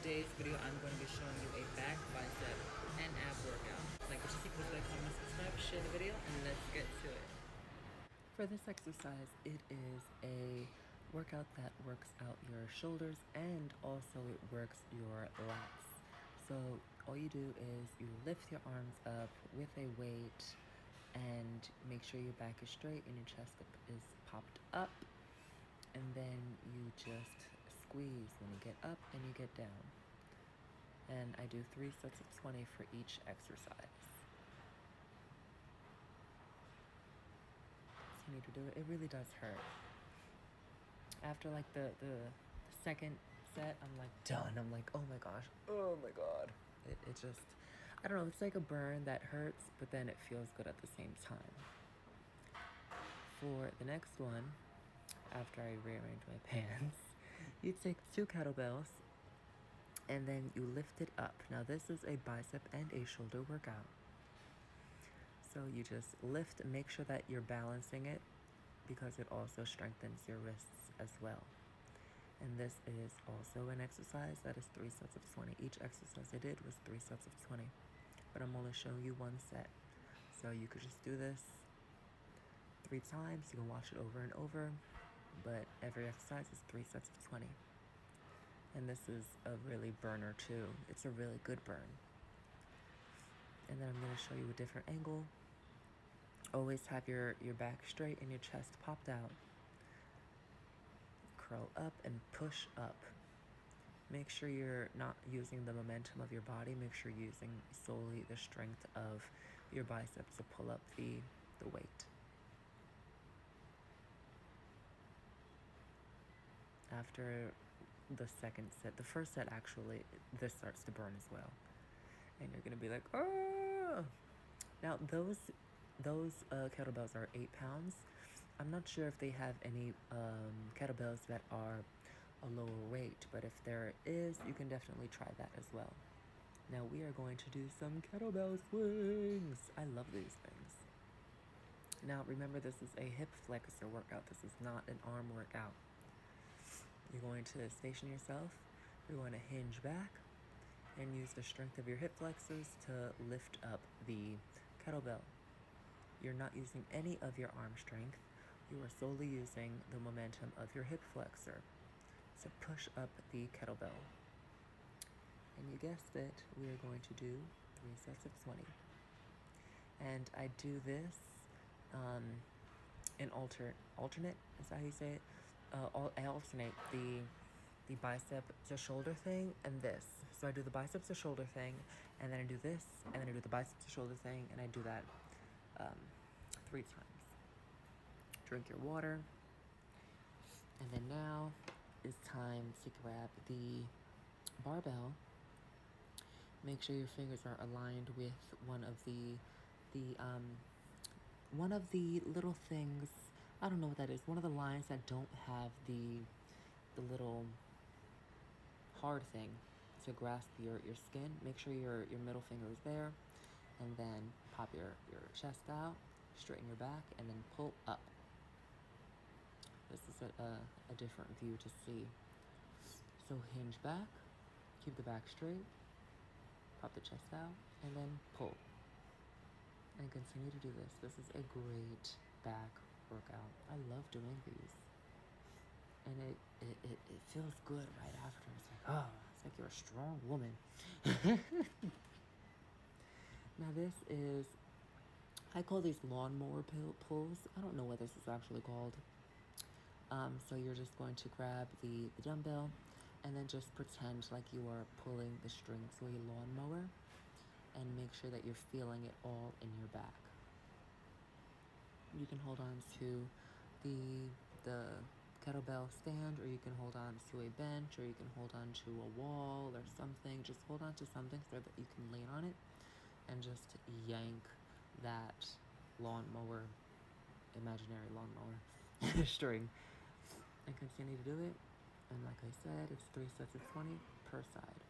today's video, I'm going to be showing you a back, bicep, and ab workout. Like what you see, please like, comment, subscribe, share the video, and let's get to it. For this exercise, it is a workout that works out your shoulders and also it works your lats. So all you do is you lift your arms up with a weight and make sure your back is straight and your chest is popped up. And then you just squeeze when you get up and you get down. And I do 3 sets of 20 for each exercise. So you need to do it. It really does hurt. After like the second set, I'm like done. I'm like, oh my gosh, oh my god. It just, I don't know, it's like a burn that hurts, but then it feels good at the same time. For the next one, after I rearrange my pants, you take 2 kettlebells and then you lift it up. Now this is a bicep and a shoulder workout. So you just lift, make sure that you're balancing it because it also strengthens your wrists as well. And this is also an exercise that is 3 sets of 20. Each exercise I did was 3 sets of 20, but I'm only showing you 1 set. So you could just do this 3 times. You can watch it over and over, but every exercise is 3 sets of 20. And this is a really burner too. It's a really good burn. And then I'm going to show you a different angle. Always have your back straight and your chest popped out. Curl up and push up. Make sure you're not using the momentum of your body. Make sure you're using solely the strength of your biceps to pull up the weight. After the second set, the first set actually, this starts to burn as well. And you're gonna be like, oh! Now those kettlebells are 8 pounds. I'm not sure if they have any kettlebells that are a lower weight, but if there is, you can definitely try that as well. Now we are going to do some kettlebell swings. I love these things. Now remember, this is a hip flexor workout. This is not an arm workout. You're going to station yourself. You're going to hinge back and use the strength of your hip flexors to lift up the kettlebell. You're not using any of your arm strength. You are solely using the momentum of your hip flexor to push up the kettlebell. And you guessed it, we are going to do 3 sets of 20. And I do this in alternate, is that how you say it? I alternate the bicep to shoulder thing and this. So I do the biceps to shoulder thing, and then I do this, and then I do the biceps to shoulder thing, and I do that 3 times. Drink your water. And then now it's time to grab the barbell. Make sure your fingers are aligned with one of the little things. I don't know what that is. One of the lines that don't have the little hard thing to grasp your skin. Make sure your middle finger is there, and then pop your chest out, straighten your back, and then pull up. This is a different view to see. So hinge back, keep the back straight, pop the chest out, and then pull. And continue to do this. This is a great back workout. I love doing these. And it feels good right after. It's like, oh, it's like you're a strong woman. Now this is, I call these lawnmower pulls. I don't know what this is actually called. So you're just going to grab the dumbbell and then just pretend like you are pulling the string to a lawnmower and make sure that you're feeling it all in your back. You can hold on to the kettlebell stand, or you can hold on to a bench, or you can hold on to a wall or something. Just hold on to something so that you can lean on it and just yank that lawnmower, imaginary lawnmower string, and continue to do it. And like I said, it's 3 sets of 20 per side.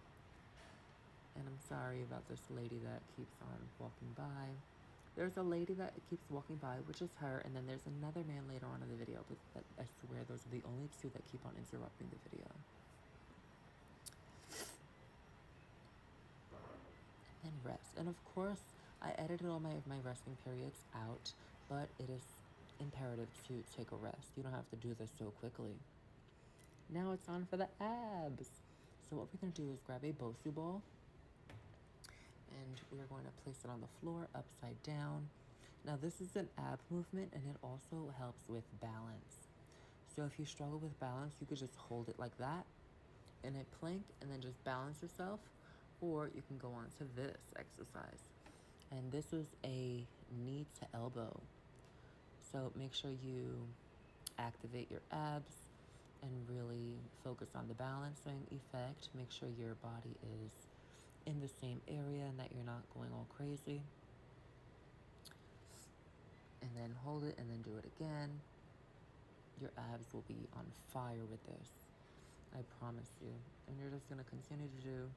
And I'm sorry about this lady that keeps on walking by. There's a lady that keeps walking by, which is her, and then there's another man later on in the video, but I swear those are the only 2 that keep on interrupting the video. rest. And of course, I edited all my resting periods out, but it is imperative to take a rest. You don't have to do this so quickly. Now it's on for the abs. So what we're going to do is grab a Bosu ball, and we're going to place it on the floor upside down. Now this is an ab movement, and it also helps with balance. So if you struggle with balance, you could just hold it like that in a plank and then just balance yourself, or you can go on to this exercise. And this is a knee to elbow. So make sure you activate your abs and really focus on the balancing effect. Make sure your body is in the same area and that you're not going all crazy. And then hold it and then do it again. Your abs will be on fire with this. I promise you. And you're just going to continue to do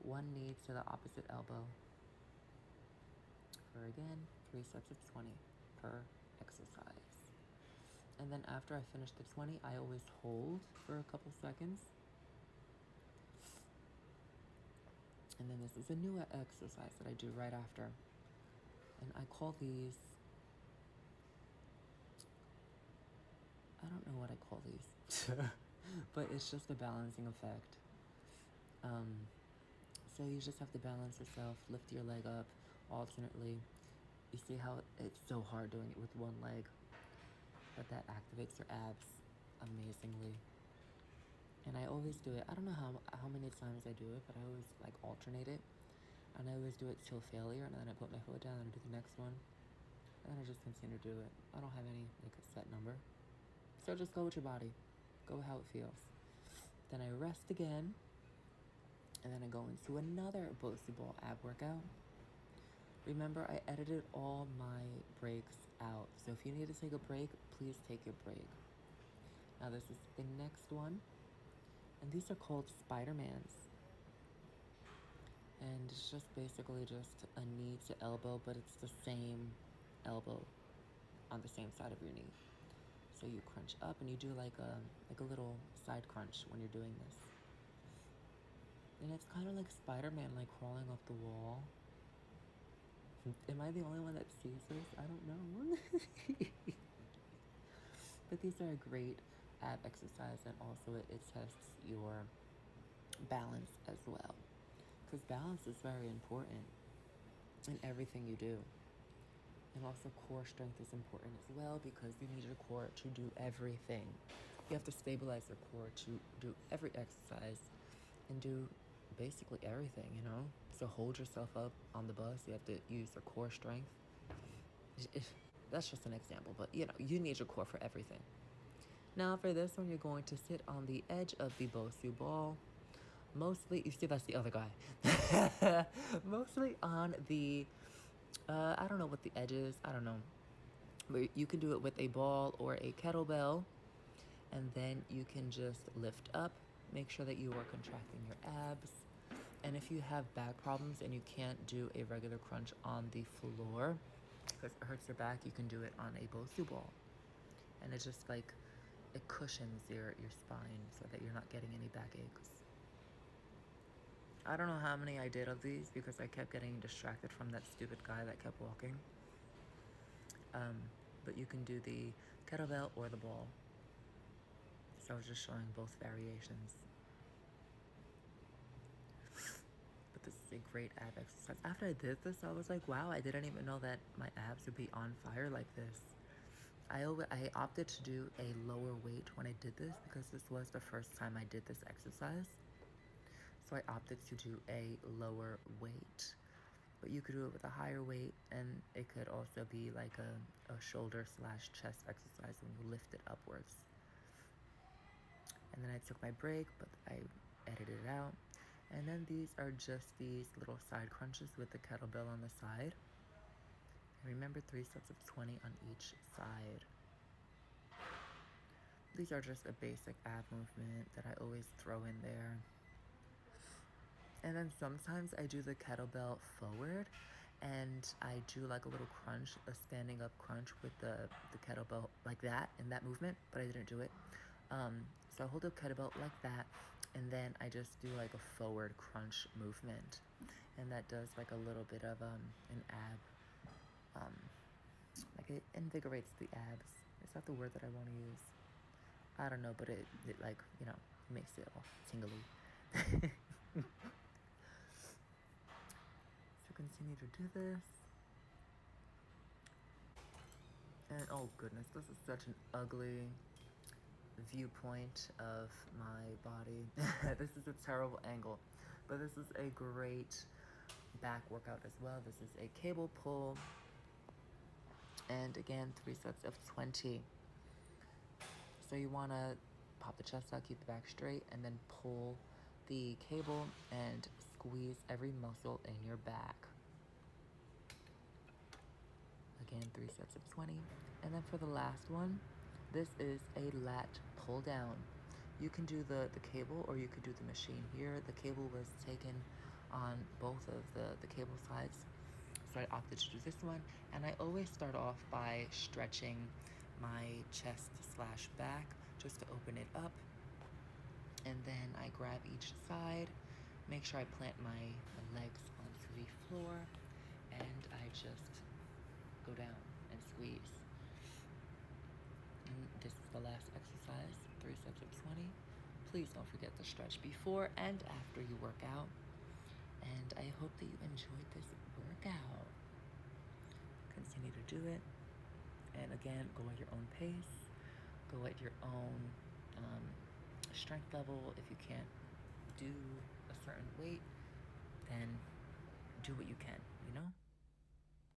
one knee to the opposite elbow for, again, 3 sets of 20 per exercise. And then after I finish the 20, I always hold for a couple seconds. And then this is a new exercise that I do right after. And I call these, I don't know what I call these, but it's just a balancing effect. So you just have to balance yourself, lift your leg up alternately. You see how it's so hard doing it with one leg, but that activates your abs amazingly. And I always do it. I don't know how many times I do it, but I always like alternate it. And I always do it till failure, and then I put my foot down and do the next one. And then I just continue to do it. I don't have any like a set number. So just go with your body. Go with how it feels. Then I rest again. And then I go into another Bosu ball ab workout. Remember, I edited all my breaks out. So if you need to take a break, please take your break. Now this is the next one. And these are called Spider-Mans. And it's just basically just a knee to elbow, but it's the same elbow on the same side of your knee. So you crunch up and you do like a little side crunch when you're doing this. And it's kind of like Spider-Man, like crawling up the wall. Am I the only one that sees this? I don't know. But these are a great ab exercise, and also it tests your balance as well. Because balance is very important in everything you do. And also core strength is important as well, because you need your core to do everything. You have to stabilize your core to do every exercise and do basically everything, you know? So hold yourself up on the bus. You have to use your core strength. That's just an example, but you know, you need your core for everything. Now for this one, you're going to sit on the edge of the Bosu ball. Mostly, you see that's the other guy. Mostly on the, I don't know what the edge is. I don't know. But you can do it with a ball or a kettlebell. And then you can just lift up. Make sure that you are contracting your abs. And if you have back problems and you can't do a regular crunch on the floor because it hurts your back, you can do it on a Bosu ball. And it's just like, it cushions your spine so that you're not getting any backaches. I don't know how many I did of these because I kept getting distracted from that stupid guy that kept walking. But you can do the kettlebell or the ball. So I was just showing both variations. But this is a great ab exercise. After I did this, I was like, wow, I didn't even know that my abs would be on fire like this. I opted to do a lower weight when I did this because this was the first time I did this exercise. So I opted to do a lower weight. But you could do it with a higher weight, and it could also be like a shoulder/chest exercise when you lift it upwards. And then I took my break, but I edited it out. And then these are just these little side crunches with the kettlebell on the side. And remember, 3 sets of 20 on each side. These are just a basic ab movement that I always throw in there. And then sometimes I do the kettlebell forward, and I do like a little crunch, a standing up crunch with the kettlebell like that in that movement, but I didn't do it. So I hold the kettlebell like that, And then I just do like a forward crunch movement, and that does like a little bit of an ab, like it invigorates the abs. Is that the word that I want to use? I don't know, but it like, you know, makes it all tingly. So continue to do this. And oh goodness, this is such an ugly viewpoint of my body. This is a terrible angle, but this is a great back workout as well. This is a cable pull, and again 3 sets of 20. So you want to pop the chest out, keep the back straight, and then pull the cable and squeeze every muscle in your back. Again, 3 sets of 20. And then for the last one, this is a lat pull down. You can do the cable, or you could do the machine. Here the cable was taken on both of the cable sides, so I opted to do this one. And I always start off by stretching my chest slash back just to open it up, and then I grab each side, make sure I plant my legs onto the floor, and I just go down and squeeze. And this is the last exercise, 3 sets of 20. Please don't forget to stretch before and after you work out. And I hope that you enjoyed this workout. Continue to do it. And again, go at your own pace. Go at your own strength level. If you can't do a certain weight, then do what you can.